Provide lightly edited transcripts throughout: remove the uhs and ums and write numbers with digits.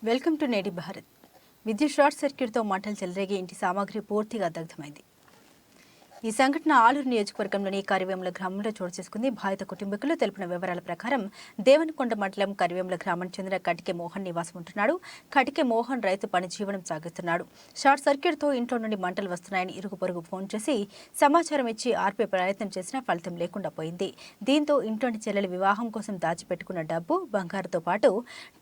Welcome to నేటి భారత్. విద్యుత్ short సర్క్యూట్తో మంటలు చెలరేగి ఇంటి సామాగ్రి పూర్తిగా దగ్ధమైంది. ఈ సంఘటన ఆలూరు నియోజకవర్గంలోని కరివేముల గ్రామంలో చోటు చేసుకుంది. బాధిత కుటుంబీకులు తెలిపిన వివరాల ప్రకారం దేవనకొండ మండలం కరివేముల గ్రామానికి చెందిన కటికే మోహన్ నివాసం ఉంటున్నాడు. కటికే మోహన్ రైతు పని జీవనం సాగిస్తున్నాడు. షార్ట్ సర్క్యూట్తో ఇంట్లో నుండి మంటలు వస్తున్నాయని ఇరుగు పొరుగు ఫోన్ చేసి సమాచారం ఇచ్చి ఆర్పే ప్రయత్నం చేసినా ఫలితం లేకుండా పోయింది. దీంతో ఇంట్లోని చెల్లెలి వివాహం కోసం దాచిపెట్టుకున్న డబ్బు, బంగారుతో పాటు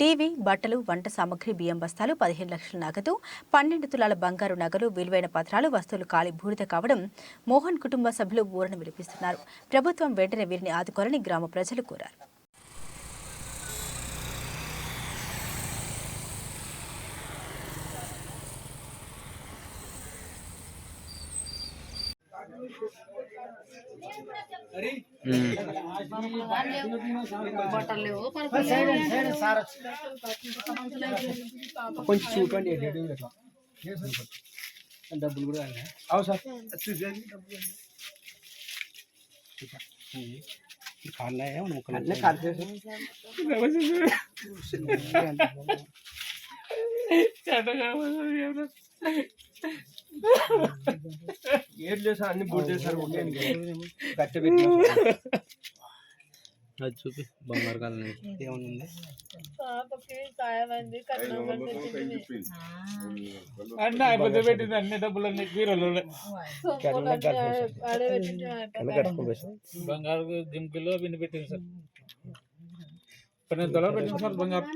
టీవీ, బట్టలు, వంట సామగ్రి, బియ్యం బస్తాలు, 15 లక్షల నగదు, 12 తులాల బంగారు నగలు, విలువైన పత్రాలు, వస్తువులు కాలి బూడిద కావడం మోహన్ కుటుంబ సభ్యులు ఊరణ విలిపిస్తున్నారు. ప్రభుత్వం వెంటనే వీరిని ఆదుకోవాలని గ్రామ ప్రజలు కోరారు. కొంచెం చూపండి డబ్బులు కూడా అవు సార్ ఏడు లేదు సార్, అన్ని బూట్ చేశారు. గట్టి పెట్టి అది చూపి బంగారు కాలం ఏమన్నా అన్న అయిపోతే పెట్టింది. అన్ని డబ్బులు అన్ని బీరోలు బంగారు జింకిలో పిండి పెట్టింది సార్. 12 తొలలు పెట్టింది సార్ బంగారు.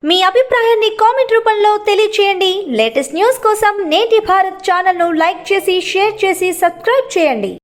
మీ అభిప్రాయాన్ని కామెంట్ రూపంలో తెలియజేయండి. లేటెస్ట్ న్యూస్ కోసం నేటి భారత్ ఛానల్ను లైక్ చేసి, షేర్ చేసి, సబ్స్క్రైబ్ చేయండి.